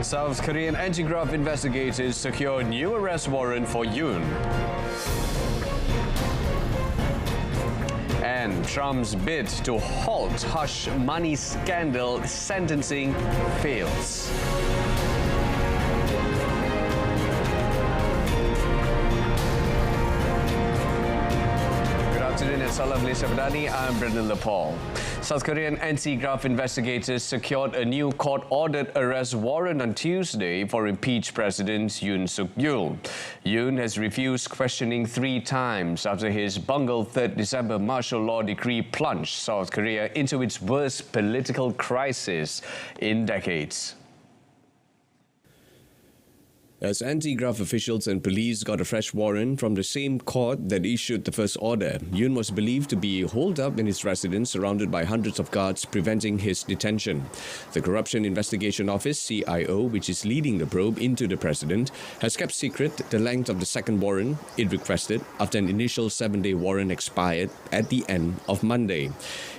South Korean anti-graft investigators secure new arrest warrant for Yoon. And Trump's bid to halt hush money scandal sentencing fails. Good afternoon, it's Salam Malaysia Madani. I'm Brendan Lepal. South Korean anti-graft investigators secured a new court-ordered arrest warrant on Tuesday for impeached President Yoon Suk-yeol. Yoon has refused questioning 3 times after his bungled 3rd December martial law decree plunged South Korea into its worst political crisis in decades. As anti-graft officials and police got a fresh warrant from the same court that issued the first order, Yoon was believed to be holed up in his residence surrounded by hundreds of guards preventing his detention. The Corruption Investigation Office, CIO, which is leading the probe into the president, has kept secret the length of the second warrant it requested after an initial 7-day warrant expired at the end of Monday.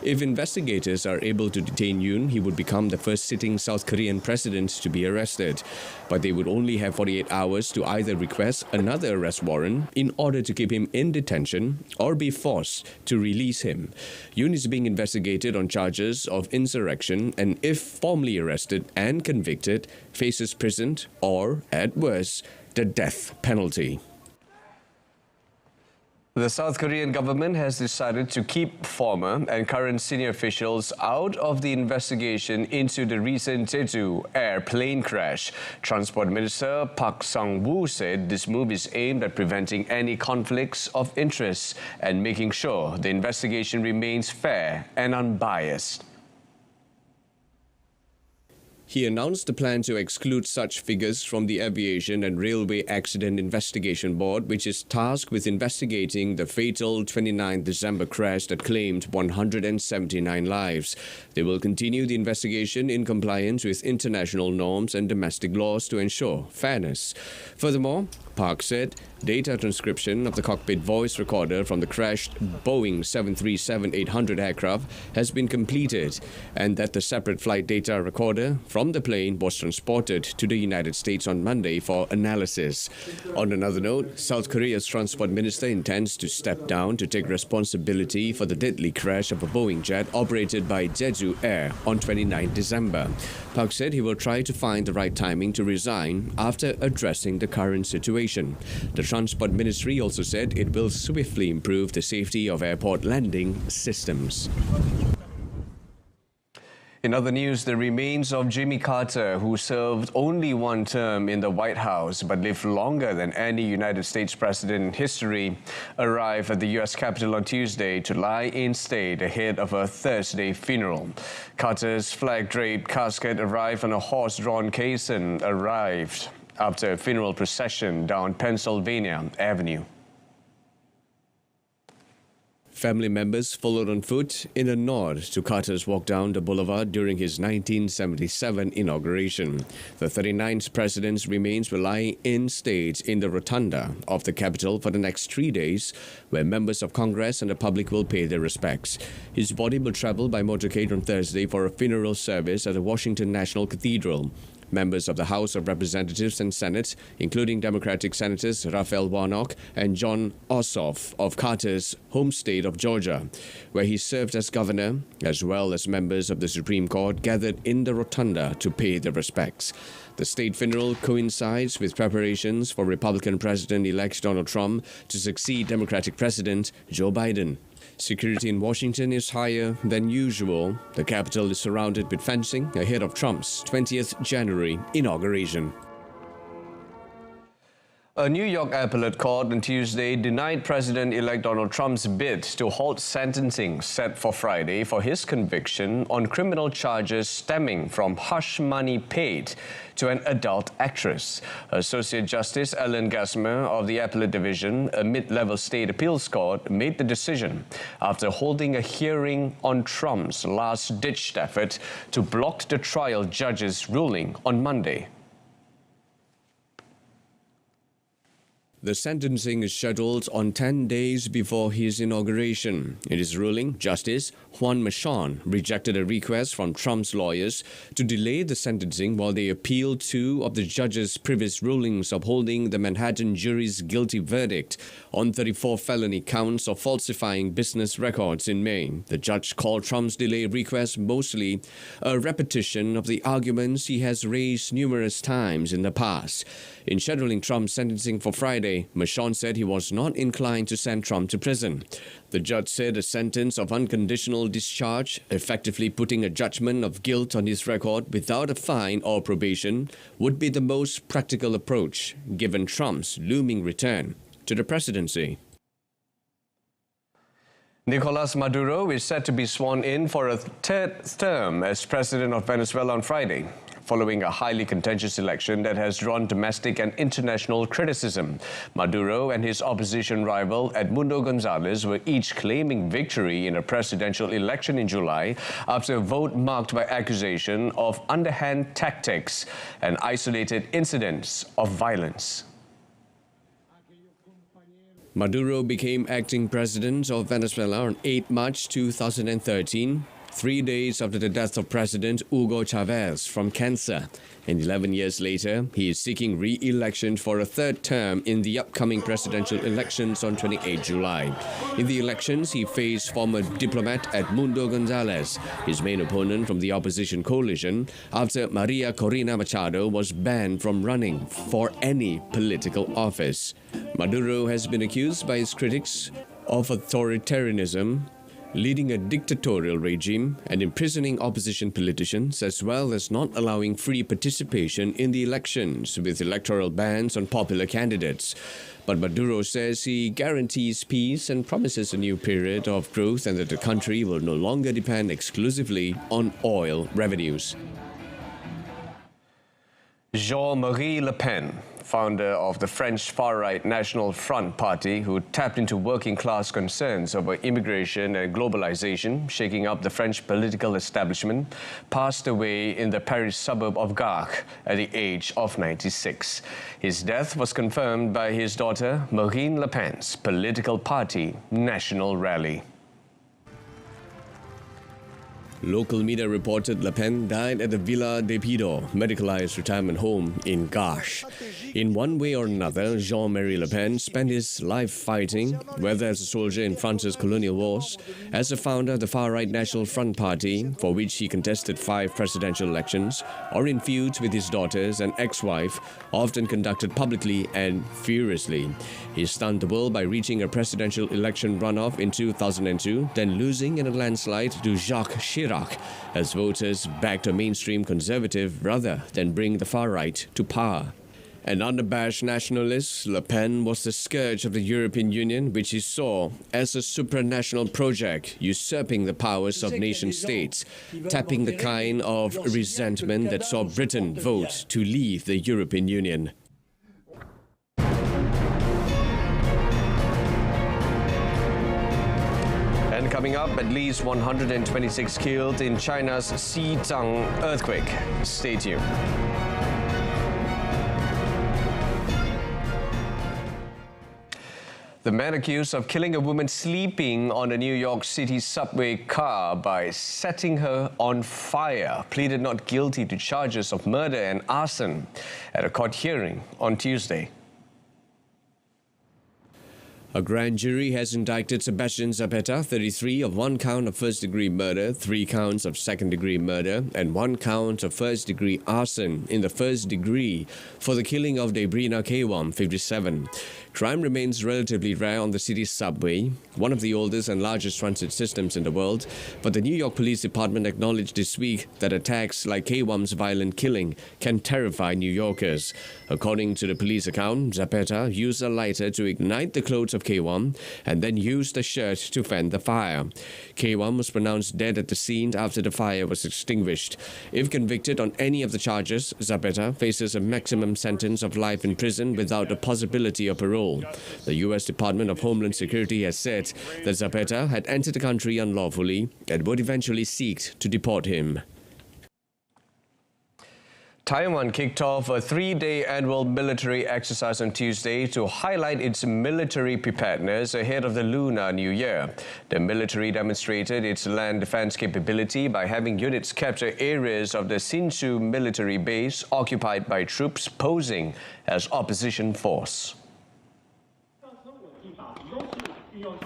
If investigators are able to detain Yoon, he would become the first sitting South Korean president to be arrested. But they would only have 48 hours to either request another arrest warrant in order to keep him in detention or be forced to release him. Yoon is being investigated on charges of insurrection and, if formally arrested and convicted, faces prison or, at worst, the death penalty. The South Korean government has decided to keep former and current senior officials out of the investigation into the recent Jeju airplane crash. Transport Minister Park Sang-woo said this move is aimed at preventing any conflicts of interest and making sure the investigation remains fair and unbiased. He announced the plan to exclude such figures from the Aviation and Railway Accident Investigation Board, which is tasked with investigating the fatal 29 December crash that claimed 179 lives. They will continue the investigation in compliance with international norms and domestic laws to ensure fairness. Furthermore, Park said data transcription of the cockpit voice recorder from the crashed Boeing 737-800 aircraft has been completed and that the separate flight data recorder from the plane was transported to the United States on Monday for analysis. On another note, South Korea's transport minister intends to step down to take responsibility for the deadly crash of a Boeing jet operated by Jeju Air on 29 December. Park said he will try to find the right timing to resign after addressing the current situation. The Transport Ministry also said it will swiftly improve the safety of airport landing systems. In other news, the remains of Jimmy Carter, who served only 1 term in the White House but lived longer than any United States president in history, arrived at the U.S. Capitol on Tuesday to lie in state ahead of a Thursday funeral. Carter's flag-draped casket arrived on a horse-drawn caisson after a funeral procession down Pennsylvania Avenue. Family members followed on foot in a nod to Carter's walk down the boulevard during his 1977 inauguration. The 39th president's remains will lie in state in the rotunda of the Capitol for the next 3 days, where members of Congress and the public will pay their respects. His body will travel by motorcade on Thursday for a funeral service at the Washington National Cathedral. Members of the House of Representatives and Senate, including Democratic Senators Raphael Warnock and John Ossoff of Carter's home state of Georgia, where he served as governor, as well as members of the Supreme Court, gathered in the rotunda to pay their respects. The state funeral coincides with preparations for Republican President-elect Donald Trump to succeed Democratic President Joe Biden. Security in Washington is higher than usual. The Capitol is surrounded with fencing ahead of Trump's 20th January inauguration. A New York appellate court on Tuesday denied President-elect Donald Trump's bid to halt sentencing set for Friday for his conviction on criminal charges stemming from hush money paid to an adult actress. Associate Justice Ellen Gasmer of the Appellate Division, a mid-level state appeals court, made the decision after holding a hearing on Trump's last-ditch effort to block the trial judge's ruling on Monday. The sentencing is scheduled on 10 days before his inauguration. In his ruling, Justice Juan Machon rejected a request from Trump's lawyers to delay the sentencing while they appealed two of the judge's previous rulings upholding the Manhattan jury's guilty verdict on 34 felony counts of falsifying business records in May. The judge called Trump's delay request mostly a repetition of the arguments he has raised numerous times in the past. In scheduling Trump's sentencing for Friday, Machon said he was not inclined to send Trump to prison. The judge said a sentence of unconditional discharge, effectively putting a judgment of guilt on his record without a fine or probation, would be the most practical approach, given Trump's looming return to the presidency. Nicolas Maduro is set to be sworn in for a third term as president of Venezuela on Friday, following a highly contentious election that has drawn domestic and international criticism. Maduro and his opposition rival Edmundo Gonzalez were each claiming victory in a presidential election in July after a vote marked by accusation of underhand tactics and isolated incidents of violence. Maduro became acting president of Venezuela on 8 March 2013, 3 days after the death of President Hugo Chavez from cancer. And 11 years later, he is seeking re-election for a third term in the upcoming presidential elections on 28 July. In the elections, he faced former diplomat Edmundo Gonzalez, his main opponent from the opposition coalition, after Maria Corina Machado was banned from running for any political office. Maduro has been accused by his critics of authoritarianism, leading a dictatorial regime and imprisoning opposition politicians, as well as not allowing free participation in the elections with electoral bans on popular candidates. But Maduro says he guarantees peace and promises a new period of growth and that the country will no longer depend exclusively on oil revenues. Jean-Marie Le Pen, founder of the French far-right National Front Party, who tapped into working-class concerns over immigration and globalization, shaking up the French political establishment, passed away in the Paris suburb of Gare at the age of 96. His death was confirmed by his daughter, Marine Le Pen's political party, National Rally. Local media reported Le Pen died at the Villa de Pido medicalized retirement home in Gare. In one way or another, Jean-Marie Le Pen spent his life fighting, whether as a soldier in France's colonial wars, as a founder of the far-right National Front Party, for which he contested 5 presidential elections, or in feuds with his daughters and ex-wife, often conducted publicly and furiously. He stunned the world by reaching a presidential election runoff in 2002, then losing in a landslide to Jacques Chirac, as voters backed a mainstream conservative rather than bring the far right to power. An unabashed nationalist, Le Pen was the scourge of the European Union, which he saw as a supranational project, usurping the powers of nation-states, tapping the kind of resentment that saw Britain vote to leave the European Union. And coming up, at least 126 killed in China's Xizang earthquake. Stay tuned. The man accused of killing a woman sleeping on a New York City subway car by setting her on fire pleaded not guilty to charges of murder and arson at a court hearing on Tuesday. A grand jury has indicted Sebastian Zapata, 33, of 1 count of first-degree murder, 3 counts of second-degree murder, and 1 count of first-degree arson in the first degree for the killing of Debrina Kewam, 57. Crime remains relatively rare on the city's subway, one of the oldest and largest transit systems in the world, but the New York Police Department acknowledged this week that attacks like Kewam's violent killing can terrify New Yorkers. According to the police account, Zapata used a lighter to ignite the clothes of Kewam and then used the shirt to fan the fire. Kewam was pronounced dead at the scene after the fire was extinguished. If convicted on any of the charges, Zapata faces a maximum sentence of life in prison without a possibility of parole. The U.S. Department of Homeland Security has said that Zapata had entered the country unlawfully and would eventually seek to deport him. Taiwan kicked off a 3-day annual military exercise on Tuesday to highlight its military preparedness ahead of the Lunar New Year. The military demonstrated its land defense capability by having units capture areas of the Hsinchu military base occupied by troops posing as opposition force.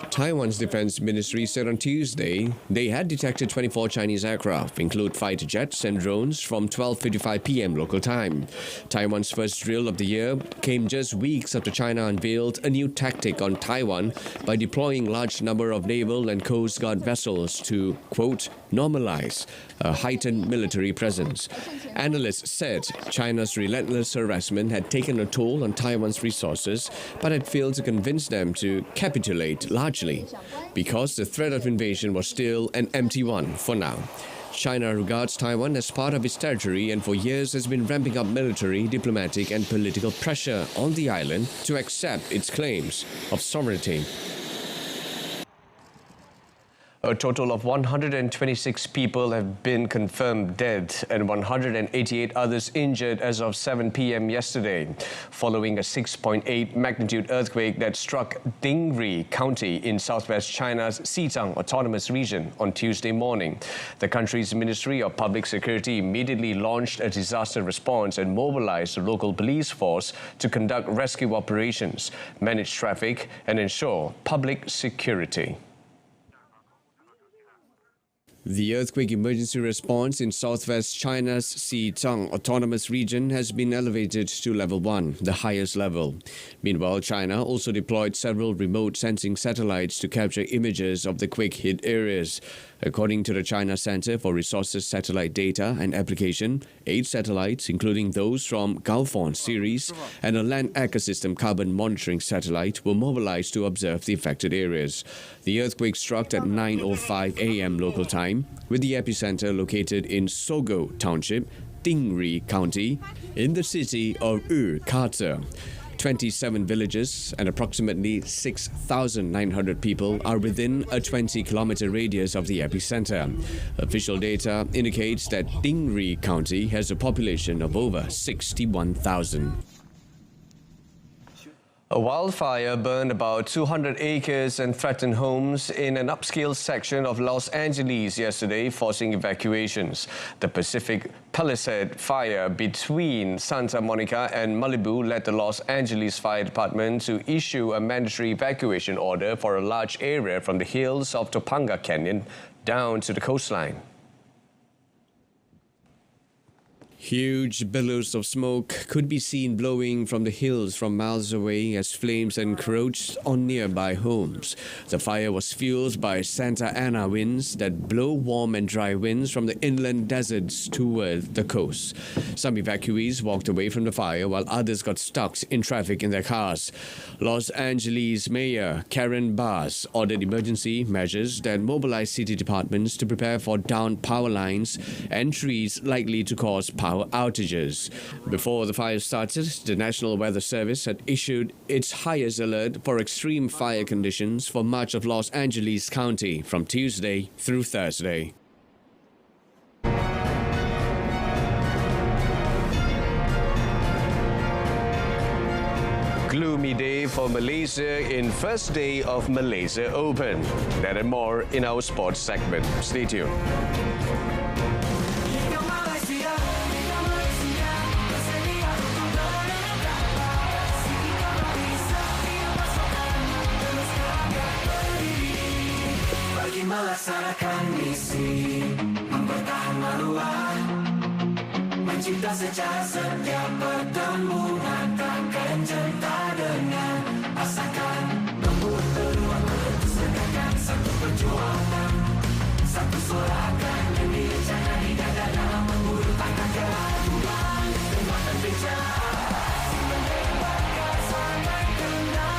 Taiwan's defense ministry said on Tuesday they had detected 24 Chinese aircraft, include fighter jets and drones, from 12:55 p.m. local time. Taiwan's first drill of the year came just weeks after China unveiled a new tactic on Taiwan by deploying large number of naval and coast guard vessels to, quote, normalize a heightened military presence. Analysts said China's relentless harassment had taken a toll on Taiwan's resources, but had failed to convince them to capitulate largely because the threat of invasion was still an empty one for now. China regards Taiwan as part of its territory and for years has been ramping up military, diplomatic and political pressure on the island to accept its claims of sovereignty. A total of 126 people have been confirmed dead and 188 others injured as of 7 p.m. yesterday, following a 6.8 magnitude earthquake that struck Dingri County in southwest China's Xizang Autonomous Region on Tuesday morning. The country's Ministry of Public Security immediately launched a disaster response and mobilized the local police force to conduct rescue operations, manage traffic and ensure public security. The earthquake emergency response in southwest China's Xizang Autonomous Region has been elevated to level 1, the highest level. Meanwhile, China also deployed several remote sensing satellites to capture images of the quake-hit areas. According to the China Center for Resources Satellite Data and Application, 8 satellites, including those from Gaofen series and a land ecosystem carbon monitoring satellite, were mobilized to observe the affected areas. The earthquake struck at 9:05 a.m. local time, with the epicenter located in Sogo Township, Dingri County, in the city of Ikuti. 27 villages and approximately 6,900 people are within a 20-kilometer radius of the epicenter. Official data indicates that Dingri County has a population of over 61,000. A wildfire burned about 200 acres and threatened homes in an upscale section of Los Angeles yesterday, forcing evacuations. The Pacific Palisade fire between Santa Monica and Malibu led the Los Angeles Fire Department to issue a mandatory evacuation order for a large area from the hills of Topanga Canyon down to the coastline. Huge billows of smoke could be seen blowing from the hills from miles away as flames encroached on nearby homes. The fire was fueled by Santa Ana winds that blow warm and dry winds from the inland deserts toward the coast. Some evacuees walked away from the fire while others got stuck in traffic in their cars. Los Angeles Mayor Karen Bass ordered emergency measures that mobilized city departments to prepare for downed power lines and trees likely to cause power outages. Before the fire started, the National Weather Service had issued its highest alert for extreme fire conditions for much of Los Angeles County from Tuesday through Thursday. Gloomy day for Malaysia in first day of Malaysia Open. That and more in our sports segment. Stay tuned. Melaksanakan misi, mempertahan maruah, mencipta secara setia, pertemuan takkan jenta dengan asalkan membuat peluang untuk segerakan satu perjuangan, satu suara akan yang direncanakan di dada dalam memburu takkan keraguan, kekuatan bicara, si menembakkan sampai kenangan.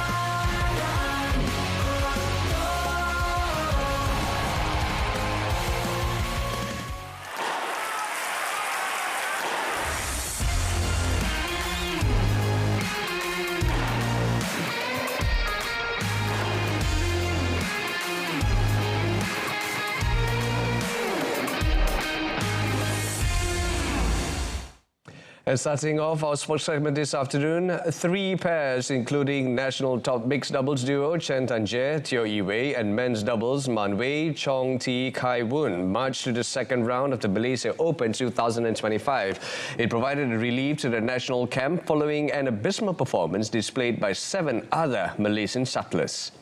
And starting off our sports segment this afternoon, 3 pairs including national top mixed doubles duo Chen Tanjie, Teo Yi-wei and men's doubles Man Wei, Chong Ti Kai Woon marched to the second round of the Malaysia Open 2025. It provided a relief to the national camp following an abysmal performance displayed by 7 other Malaysian shuttlers.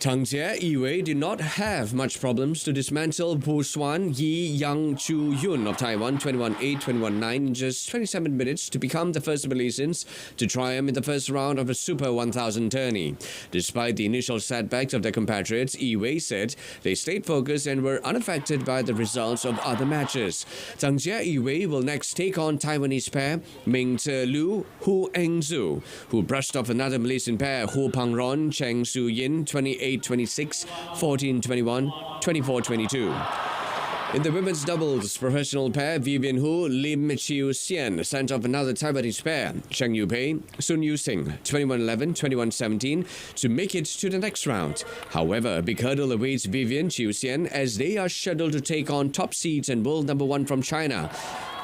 Tang Jie Yi-wei did not have much problems to dismantle Bu Xuan Yi Yang Chu Yun of Taiwan 21-8, 21-9 in just 27 minutes to become the first Malaysians to triumph in the first round of the Super 1000 tourney. Despite the initial setbacks of their compatriots, Yi-wei said they stayed focused and were unaffected by the results of other matches. Tang Jie Yi-wei will next take on Taiwanese pair Ming Tze Lu, Hu Engzu, who brushed off another Malaysian pair Hu Pangron, Cheng Su Yin 28-26, 14-21, 24-22. In the women's doubles professional pair, Vivian Hu, Lim Chiu Xian sent off another Taiwanese pair, Cheng Yu Pei, Sun Yu Sing, 21-11, 21-17, to make it to the next round. However, a big hurdle awaits Vivian Chiu Xian as they are scheduled to take on top seeds and world number 1 from China,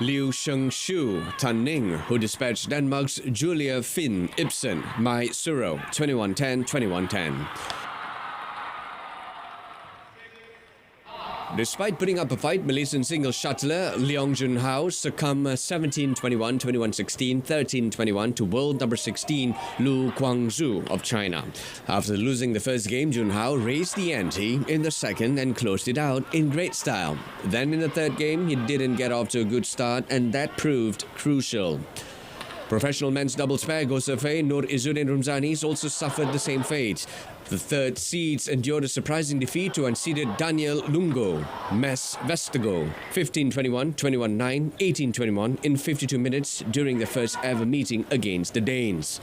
Liu Shengshu Tan Ning, who dispatched Denmark's Julia Finn Ibsen, Mai Suro, 21-10, 21-10. Despite putting up a fight, Malaysian singles shuttler Leong Junhao succumbed 17-21, 21-16, 13-21 to world number 16 Lu Guangzhou of China. After losing the first game, Junhao raised the ante in the second and closed it out in great style. Then in the third game, he didn't get off to a good start, and that proved crucial. Professional men's doubles pair Gosefei Nur Izzuddin Rumzanis also suffered the same fate. The third seeds endured a surprising defeat to unseeded Daniel Lungo, Mes Vestago, 15-21, 21-9, 18-21 in 52 minutes during the first ever meeting against the Danes.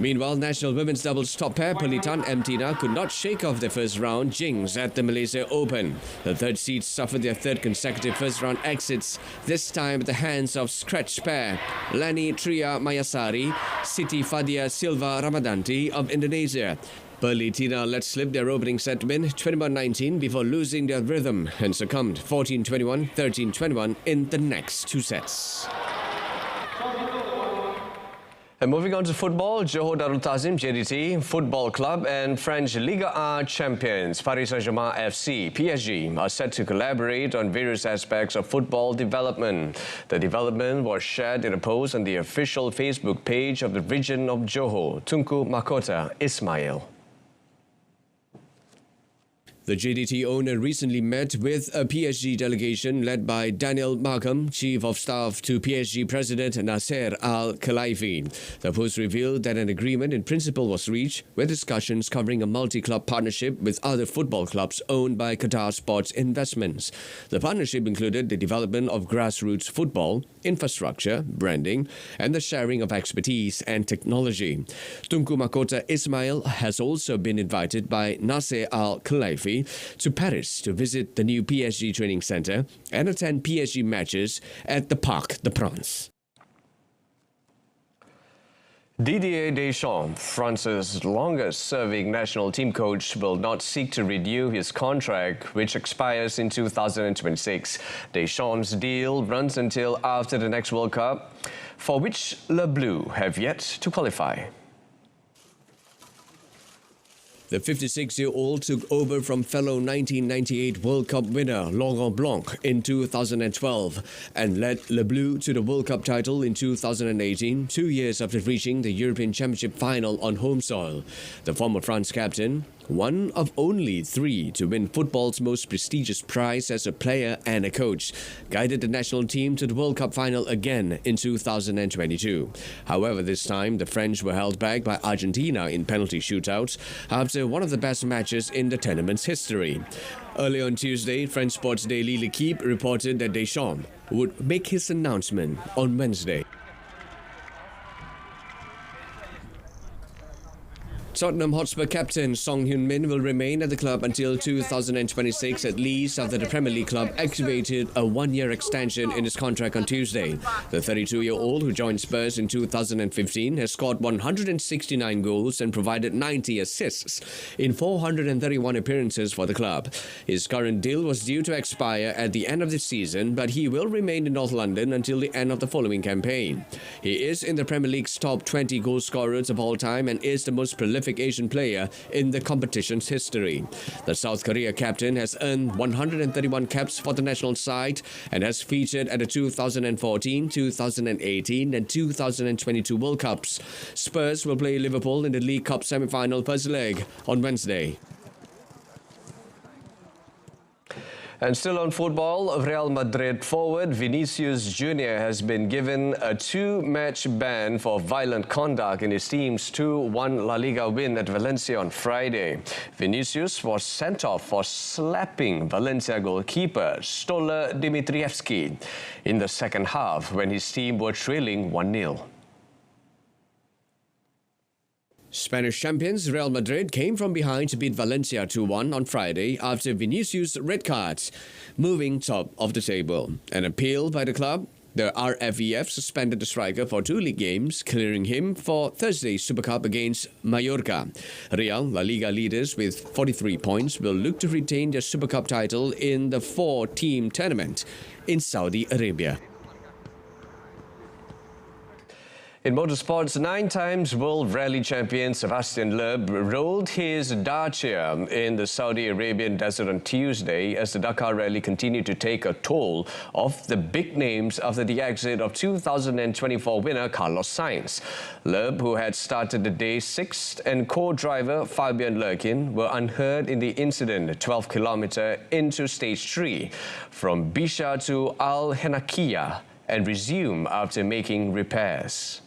Meanwhile, national women's doubles top pair Perlitan and Tina could not shake off their first round jinx at the Malaysia Open. The third seeds suffered their third consecutive first round exits, this time at the hands of scratch pair Lani Tria Mayasari, Siti Fadia Silva Ramadanti of Indonesia. Perlitina let slip their opening set win 21-19 before losing their rhythm and succumbed 14-21, 13-21 in the next 2 sets. And moving on to football, Johor Darul Ta'zim JDT Football Club and French Liga A champions Paris Saint-Germain FC PSG are set to collaborate on various aspects of football development. The development was shared in a post on the official Facebook page of the region of Johor, Tunku Mahkota Ismail. The JDT owner recently met with a PSG delegation led by Daniel Markham, Chief of Staff to PSG President Nasser Al-Khelaifi. The post revealed that an agreement in principle was reached with discussions covering a multi-club partnership with other football clubs owned by Qatar Sports Investments. The partnership included the development of grassroots football, infrastructure, branding, and the sharing of expertise and technology. Tunku Mahkota Ismail has also been invited by Nasser Al-Khelaifi to Paris to visit the new PSG training centre and attend PSG matches at the Parc des Princes. Didier Deschamps, France's longest-serving national team coach, will not seek to renew his contract, which expires in 2026. Deschamps' deal runs until after the next World Cup, for which Le Bleu have yet to qualify. The 56-year-old took over from fellow 1998 World Cup winner Laurent Blanc in 2012 and led Le Bleu to the World Cup title in 2018, 2 years after reaching the European Championship final on home soil. The former France captain, one of only 3 to win football's most prestigious prize as a player and a coach, guided the national team to the World Cup final again in 2022. However, this time the French were held back by Argentina in penalty shootouts after one of the best matches in the tournament's history. Earlier on Tuesday, French sports daily L'Équipe reported that Deschamps would make his announcement on Wednesday. Tottenham Hotspur captain Song Heung-min will remain at the club until 2026 at least after the Premier League club activated a one-year extension in his contract on Tuesday. The 32-year-old who joined Spurs in 2015 has scored 169 goals and provided 90 assists in 431 appearances for the club. His current deal was due to expire at the end of the season, but he will remain in North London until the end of the following campaign. He is in the Premier League's top 20 goal scorers of all time and is the most prolific Asian player in the competition's history. The South Korea captain has earned 131 caps for the national side and has featured at the 2014, 2018 and 2022 World Cups. Spurs will play Liverpool in the League Cup semi-final first leg on Wednesday. And still on football, Real Madrid forward Vinicius Jr. has been given a 2-match ban for violent conduct in his team's 2-1 La Liga win at Valencia on Friday. Vinicius was sent off for slapping Valencia goalkeeper Stolar Dimitrievski in the second half when his team were trailing 1-0. Spanish champions Real Madrid came from behind to beat Valencia 2-1 on Friday after Vinicius' red card, moving top of the table. An appeal by the club, the RFEF suspended the striker for 2 league games, clearing him for Thursday's Super Cup against Mallorca. Real, La Liga leaders with 43 points, will look to retain their Super Cup title in the 4-team tournament in Saudi Arabia. In motorsports, 9 times World Rally champion Sebastian Loeb rolled his Dacia in the Saudi Arabian desert on Tuesday as the Dakar Rally continued to take a toll of the big names after the exit of 2024 winner Carlos Sainz. Loeb, who had started the day 6th, and co-driver Fabian Lerkin were unhurt in the incident 12 kilometers into stage 3 from Bisha to Al Henakiya and resumed after making repairs.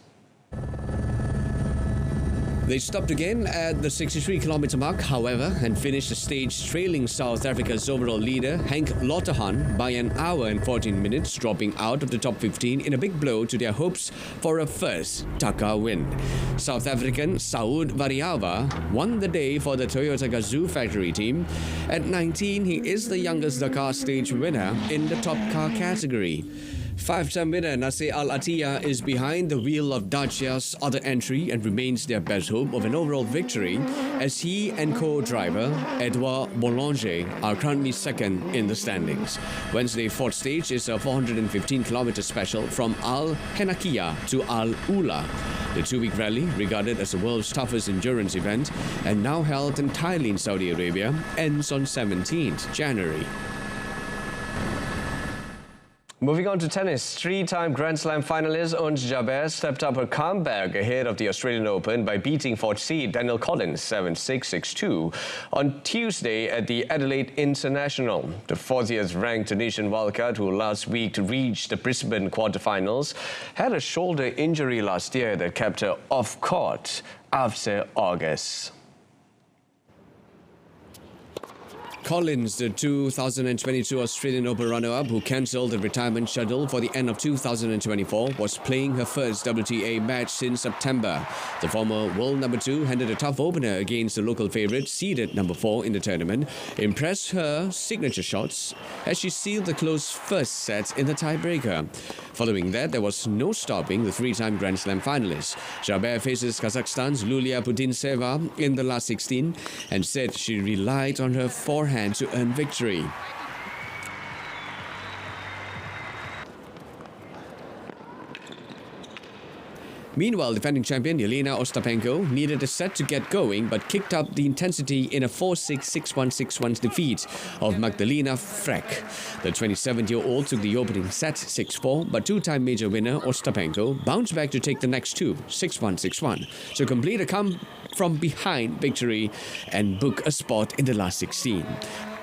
They stopped again at the 63-kilometer mark, however, and finished the stage trailing South Africa's overall leader, Henk Lottehan, by an hour and 14 minutes, dropping out of the top 15 in a big blow to their hopes for a first Dakar win. South African Saud Variava won the day for the Toyota Gazoo factory team. At 19, he is the youngest Dakar stage winner in the top car category. 5-time winner Nasser Al-Attiyah is behind the wheel of Dacia's other entry and remains their best hope of an overall victory as he and co-driver Edouard Boulanger are currently second in the standings. Wednesday's 4th stage is a 415-kilometer special from Al Henakiya to Al Ula. The 2-week rally, regarded as the world's toughest endurance event and now held entirely in Saudi Arabia, ends on 17th January. Moving on to tennis, 3-time Grand Slam finalist Ons Jabeur stepped up her comeback ahead of the Australian Open by beating 4th seed Danielle Collins 7-6, 6-2 on Tuesday at the Adelaide International. The 40th-ranked Tunisian wildcard, who last week reached the Brisbane quarterfinals, had a shoulder injury last year that kept her off court after August. Collins, the 2022 Australian Open runner-up who cancelled the retirement schedule for the end of 2024, was playing her first WTA match since September. The former world number 2 handed a tough opener against the local favourite, seeded number 4 in the tournament, impressed her signature shots as she sealed the close first set in the tiebreaker. Following that, there was no stopping the 3-time Grand Slam finalist. Jabeur faces Kazakhstan's Lulia Putintseva in the last 16 and said she relied on her forehand to earn victory. Meanwhile, defending champion Yelena Ostapenko needed a set to get going but kicked up the intensity in a 4-6, 6-1, 6-1 defeat of Magdalena Frech. The 27-year-old took the opening set 6-4, but 2-time major winner Ostapenko bounced back to take the next 2, 6-1, 6-1, to complete a come-from-behind victory and book a spot in the last 16.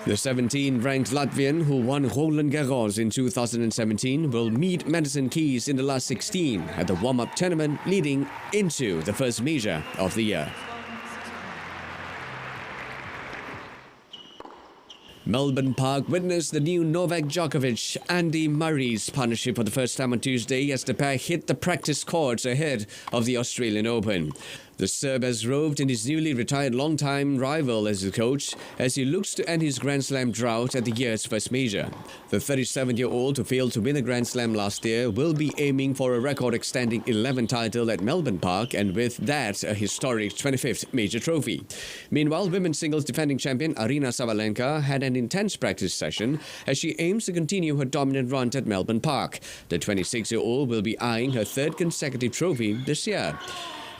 The 17th-ranked Latvian, who won Roland Garros in 2017, will meet Madison Keys in the last 16 at the warm-up tournament leading into the first major of the year. Melbourne Park witnessed the new Novak Djokovic-Andy Murray's partnership for the first time on Tuesday as the pair hit the practice courts ahead of the Australian Open. The Serb has roved in his newly retired long-time rival as a coach as he looks to end his Grand Slam drought at the year's first major. The 37-year-old who failed to win a Grand Slam last year will be aiming for a record-extending 11th title at Melbourne Park and with that a historic 25th major trophy. Meanwhile, women's singles defending champion Aryna Sabalenka had an intense practice session as she aims to continue her dominant run at Melbourne Park. The 26-year-old will be eyeing her third consecutive trophy this year.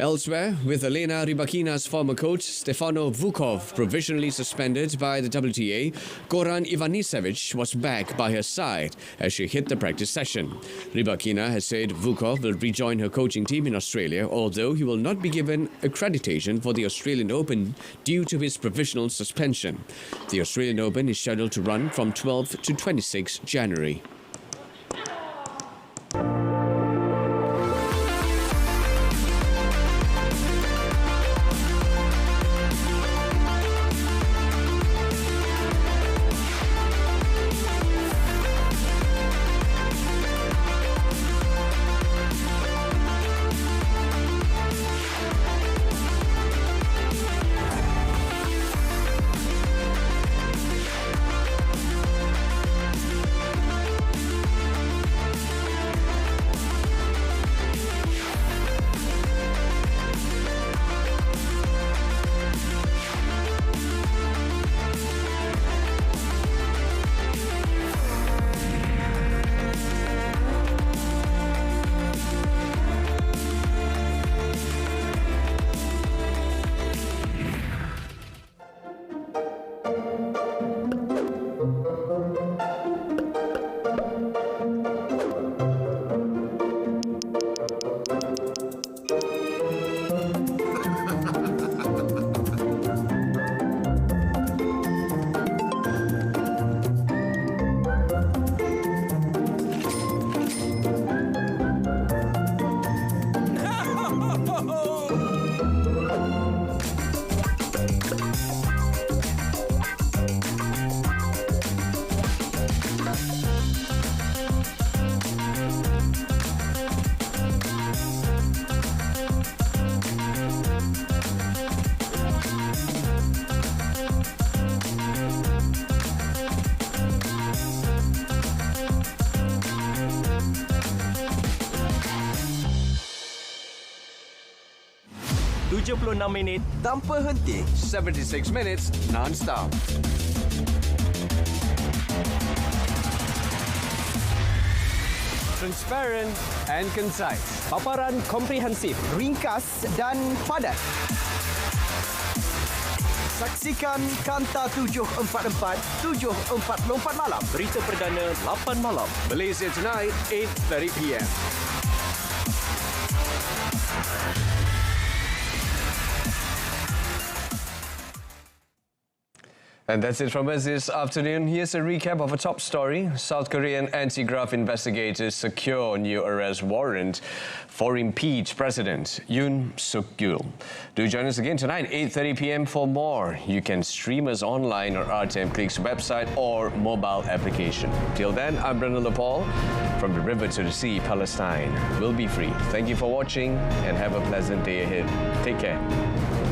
Elsewhere, with Elena Rybakina's former coach Stefano Vukov provisionally suspended by the WTA, Goran Ivanisevic was back by her side as she hit the practice session. Rybakina has said Vukov will rejoin her coaching team in Australia, although he will not be given accreditation for the Australian Open due to his provisional suspension. The Australian Open is scheduled to run from 12 to 26 January. minit tanpa henti. 76 minutes non-stop. Transparent and concise. Paparan komprehensif, ringkas dan padat. Saksikan Kanta 744 7.44 malam. Berita perdana 8 malam. Malaysia tonight, 8:30 p.m. And that's it from us this afternoon. Here's a recap of a top story. South Korean anti-graft investigators secure new arrest warrant for impeached President Yoon Suk-yeol. Do join us again tonight, 8:30 p.m. for more. You can stream us online on RTM Click's website or mobile application. Till then, I'm Brendan Lepal. From the river to the sea, Palestine will be free. Thank you for watching and have a pleasant day ahead. Take care.